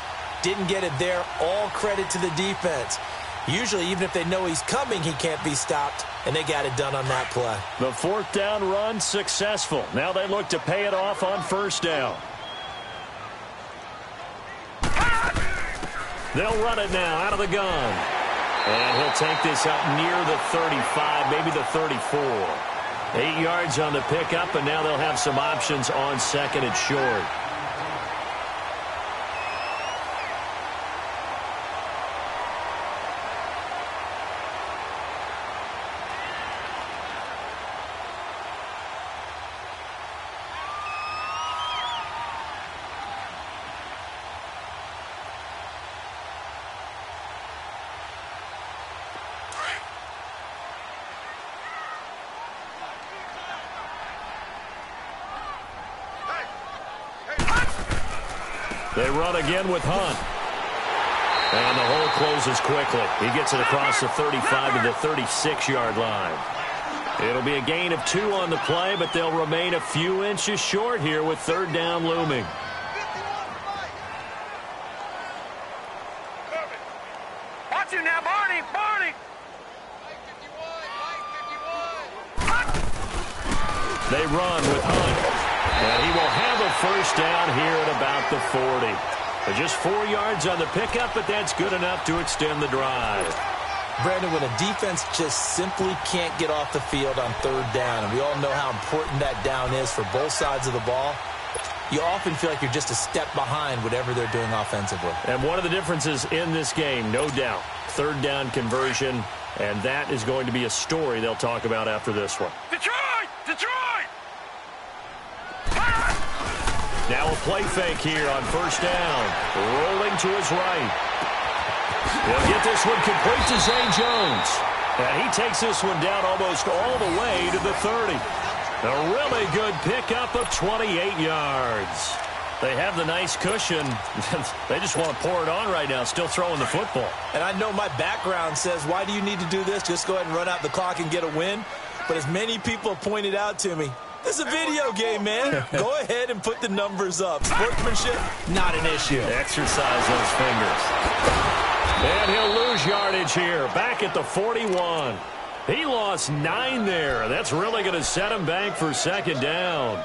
Didn't get it there. All credit to the defense. Usually, even if they know he's coming, he can't be stopped, and they got it done on that play. The 4th down run successful. Now they look to pay it off on 1st down. They'll run it now out of the gun. And he'll take this up near the 35, maybe the 34. 8 yards on the pickup, and now they'll have some options on second and short. They run again with Hunt. And the hole closes quickly. He gets it across the 35 to the 36-yard line. It'll be a gain of 2 on the play, but they'll remain a few inches short here with third down looming. Watch him now, Barney! Barney! They run with Hunt. And he will have a first down here at about the 40. But just 4 yards on the pickup, but that's good enough to extend the drive. Brandon, when a defense just simply can't get off the field on third down, and we all know how important that down is for both sides of the ball, you often feel like you're just a step behind whatever they're doing offensively. And one of the differences in this game, no doubt, third down conversion, and that is going to be a story they'll talk about after this one. Detroit! Detroit! Now a play fake here on first down. Rolling to his right. He'll get this one complete to Zay Jones. And he takes this one down almost all the way to the 30. A really good pickup of 28 yards. They have the nice cushion. They just want to pour it on right now, still throwing the football. And I know my background says, why do you need to do this? Just go ahead and run out the clock and get a win. But as many people have pointed out to me, this is a video game, man. Go ahead and put the numbers up. Sportsmanship, not an issue. Exercise those fingers. And he'll lose yardage here. Back at the 41. He lost 9 there. That's really going to set him back for second down.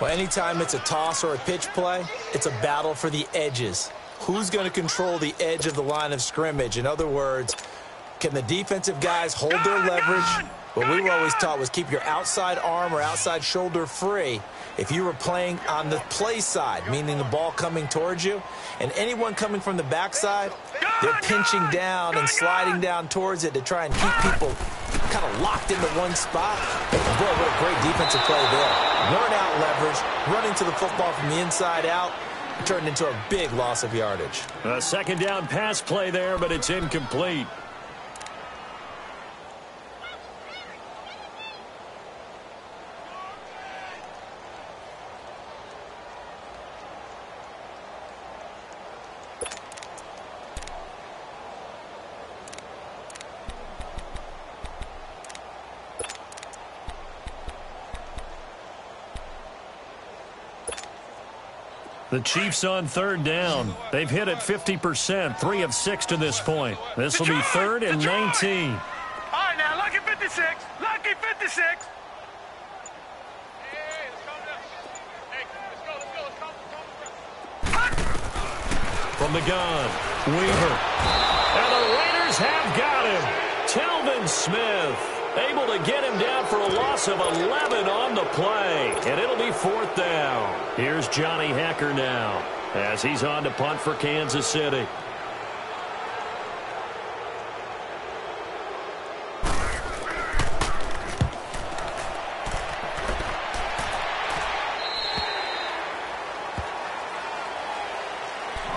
Well, anytime it's a toss or a pitch play, it's a battle for the edges. Who's going to control the edge of the line of scrimmage? In other words, can the defensive guys hold their leverage? What we were always taught was keep your outside arm or outside shoulder free if you were playing on the play side, meaning the ball coming towards you. And anyone coming from the backside, they're pinching down and sliding down towards it to try and keep people kind of locked into one spot. And boy, what a great defensive play there. Worn out leverage, running to the football from the inside out, turned into a big loss of yardage. A second down pass play there, but it's incomplete. The Chiefs on third down. They've hit it 50%, 3 of 6 to this point. This will be third and 19. All right, now, lucky 56. Lucky 56. From the gun, Weaver. And the Raiders have got him. Telvin Smith able to get him down for a loss of 11 on the play. And it'll be fourth down. Here's Johnny Hecker now as he's on to punt for Kansas City.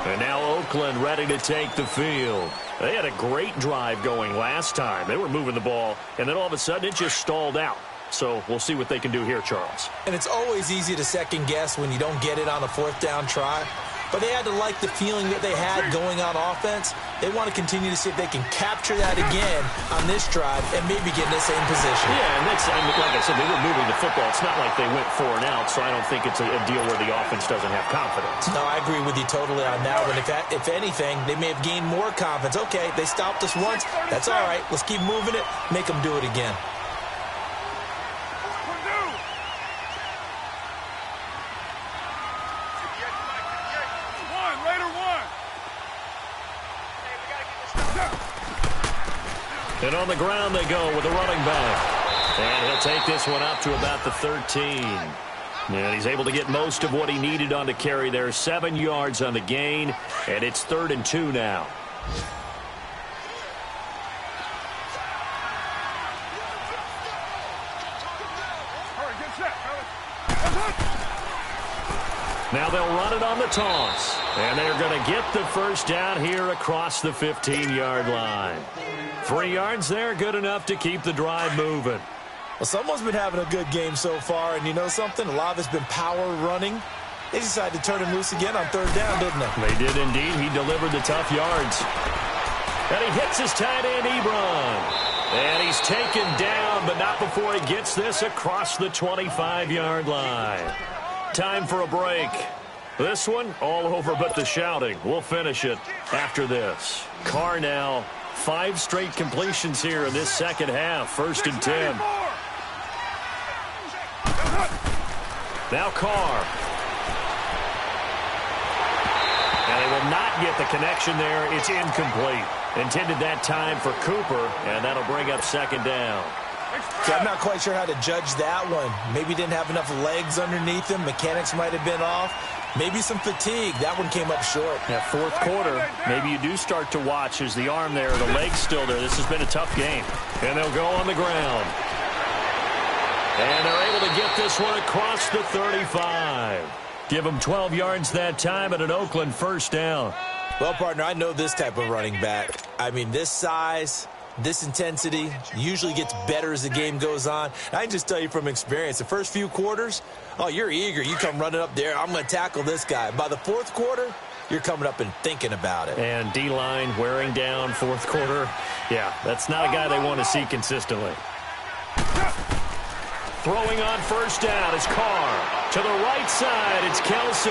And now Oakland ready to take the field. They had a great drive going last time. They were moving the ball, and then all of a sudden it just stalled out. So we'll see what they can do here, Charles. And it's always easy to second guess when you don't get it on a fourth down try. But they had to like the feeling that they had going on offense. They want to continue to see if they can capture that again on this drive and maybe get in the same position. Yeah, and that's, like I said, they were moving the football. It's not like they went 4 and out, so I don't think it's a deal where the offense doesn't have confidence. No, I agree with you totally on that one. If anything, they may have gained more confidence. Okay, they stopped us once. That's all right. Let's keep moving it. Make them do it again. And on the ground they go with a running back. And he'll take this one up to about the 13. And he's able to get most of what he needed on the carry there. 7 yards on the gain, and it's 3rd and 2 now. Now they'll run it on the toss. And they're going to get the first down here across the 15-yard line. 3 yards there, good enough to keep the drive moving. Well, someone's been having a good game so far, and you know something? A lot of it's been power running. They decided to turn him loose again on 3rd down, didn't they? They did indeed. He delivered the tough yards. And he hits his tight end, Ebron. And he's taken down, but not before he gets this across the 25-yard line. Time for a break. This one, all over but the shouting. We'll finish it after this. Carr now, 5 straight completions here in this second half. 1st and 10. Now Carr. And they will not get the connection there. It's incomplete. Intended that time for Cooper, and that'll bring up 2nd down. Okay, I'm not quite sure how to judge that one. Maybe didn't have enough legs underneath him. Mechanics might have been off. Maybe some fatigue. That one came up short. That 4th quarter, maybe you do start to watch as the arm there, the leg's still there. This has been a tough game. And they'll go on the ground. And they're able to get this one across the 35. Give them 12 yards that time at an Oakland 1st down. Well, partner, I know this type of running back. I mean, this size, this intensity usually gets better as the game goes on. I can just tell you from experience, the first few quarters, oh, you're eager. You come running up there, I'm going to tackle this guy. By the 4th quarter, you're coming up and thinking about it. And D-line wearing down 4th quarter. Yeah, that's not a guy they want to see consistently. Throwing on 1st down is Carr. To the right side, it's Kelsey.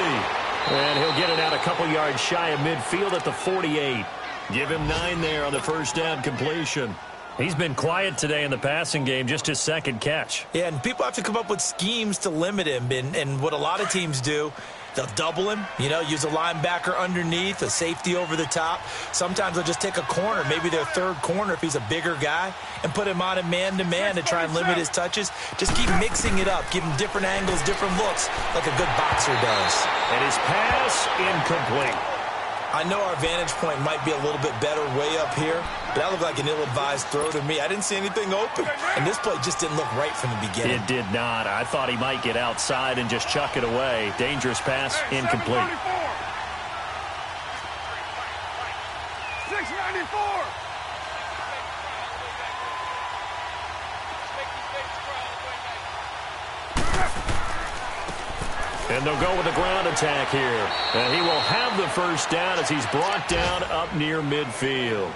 And he'll get it out a couple yards shy of midfield at the 48. Give him 9 there on the 1st down completion. He's been quiet today in the passing game, just his 2nd catch. Yeah, and people have to come up with schemes to limit him. And what a lot of teams do, they'll double him, you know, use a linebacker underneath, a safety over the top. Sometimes they'll just take a corner, maybe their 3rd corner if he's a bigger guy, and put him on a man-to-man to try and limit his touches. Just keep mixing it up, give him different angles, different looks, like a good boxer does. And his pass incomplete. I know our vantage point might be a little bit better way up here, but that looked like an ill-advised throw to me. I didn't see anything open, and this play just didn't look right from the beginning. It did not. I thought he might get outside and just chuck it away. Dangerous pass, incomplete. 694. And they'll go with a ground attack here. And he will have the 1st down as he's brought down up near midfield.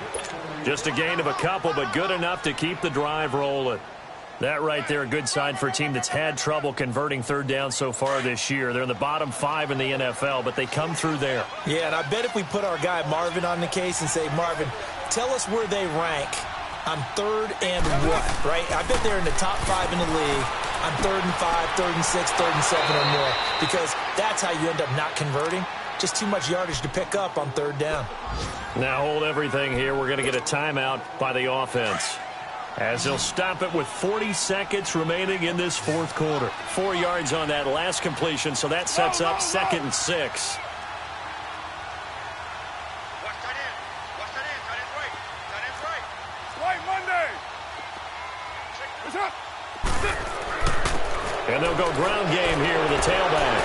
Just a gain of a couple, but good enough to keep the drive rolling. That right there, a good sign for a team that's had trouble converting 3rd down so far this year. They're in the bottom 5 in the NFL, but they come through there. Yeah, and I bet if we put our guy Marvin on the case and say, Marvin, tell us where they rank on 3rd and what, right? I bet they're in the top 5 in the league on 3rd and 5, 3rd and 6, 3rd and 7 or more, because that's how you end up not converting. Just too much yardage to pick up on 3rd down. Now hold everything here. We're going to get a timeout by the offense, as they'll stop it with 40 seconds remaining in this 4th quarter. 4 yards on that last completion, so that sets up 2nd and 6. And they'll go ground game here with a tailback.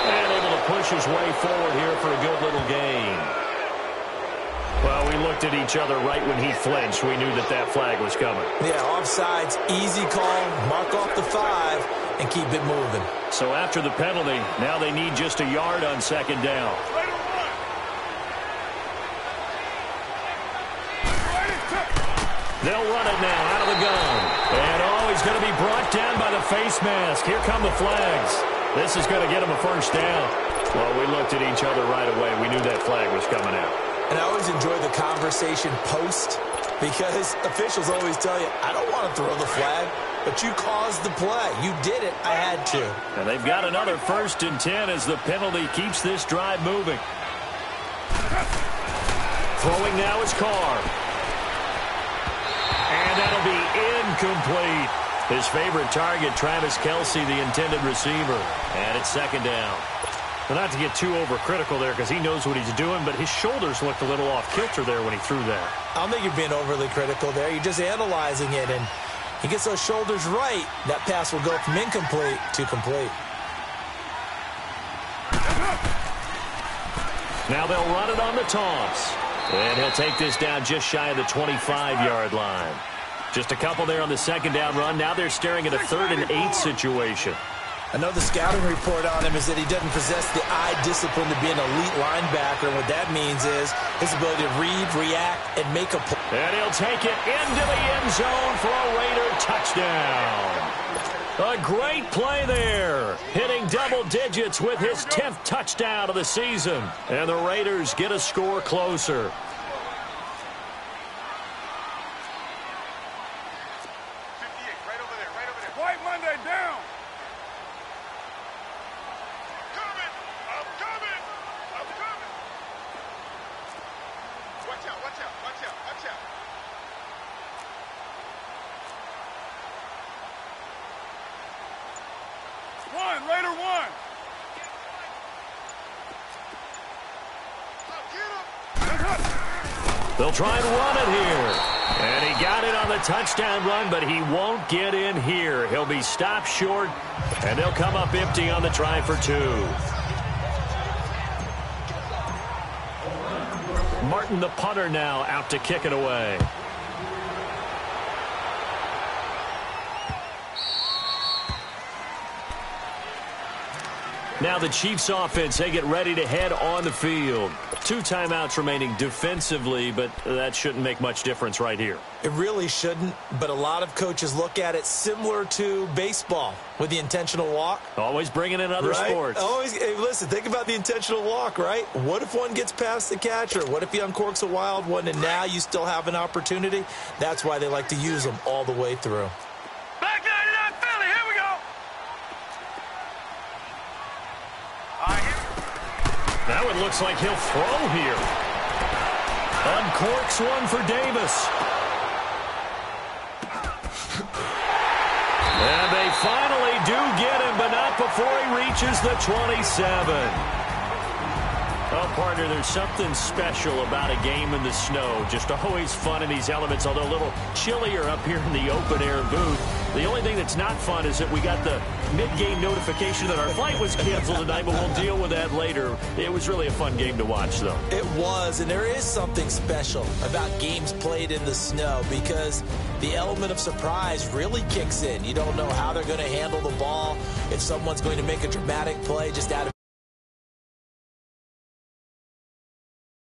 And able to push his way forward here for a good little gain. Well, we looked at each other right when he flinched. We knew that that flag was coming. Yeah, offsides, easy call, mark off the 5, and keep it moving. So after the penalty, now they need just a yard on 2nd down. They'll run it now out of the gun. And, he's going to be brought down by the face mask. Here come the flags. This is going to get him a 1st down. Well, we looked at each other right away. We knew that flag was coming out. And I always enjoy the conversation post, because officials always tell you, I don't want to throw the flag, but you caused the play. You did it. I had to. And they've got another 1st and 10 as the penalty keeps this drive moving. Throwing now is Carr. that'll be incomplete. His favorite target, Travis Kelce, the intended receiver. And it's second down. Well, not to get too overcritical there because he knows what he's doing, but his shoulders looked a little off kilter there when he threw that. I don't think you're being overly critical there. You're just analyzing it, and he gets those shoulders right. That pass will go from incomplete to complete. Now they'll run it on the toss. And he'll take this down just shy of the 25-yard line. Just a couple there on the second down run. Now they're staring at a 3rd and 8 situation. I know the scouting report on him is that he doesn't possess the eye discipline to be an elite linebacker. And what that means is his ability to read, react, and make a play. And he'll take it into the end zone for a Raider touchdown. A great play there, hitting double digits with his 10th touchdown of the season. And the Raiders get a score closer. Raider 1. They'll try and run it here. And he got it on the touchdown run, but he won't get in here. He'll be stopped short, and they'll come up empty on the try for 2. Martin, the punter, now out to kick it away. Now the Chiefs offense, they get ready to head on the field. 2 timeouts remaining defensively, but that shouldn't make much difference right here. It really shouldn't, but a lot of coaches look at it similar to baseball with the intentional walk. Always bringing in other sports. Always, hey, listen, think about the intentional walk, right? What if one gets past the catcher? What if he uncorks a wild one and now you still have an opportunity? That's why they like to use them all the way through. Back 99 Philly, here we go. Now it looks like he'll throw here. Uncorks one for Davis. And they finally do get him, but not before he reaches the 27. Oh, partner, there's something special about a game in the snow. Just always fun in these elements, although a little chillier up here in the open-air booth. The only thing that's not fun is that we got the mid-game notification that our flight was canceled tonight, but we'll deal with that later. It was really a fun game to watch, though. It was, and there is something special about games played in the snow because the element of surprise really kicks in. You don't know how they're going to handle the ball, if someone's going to make a dramatic play just out of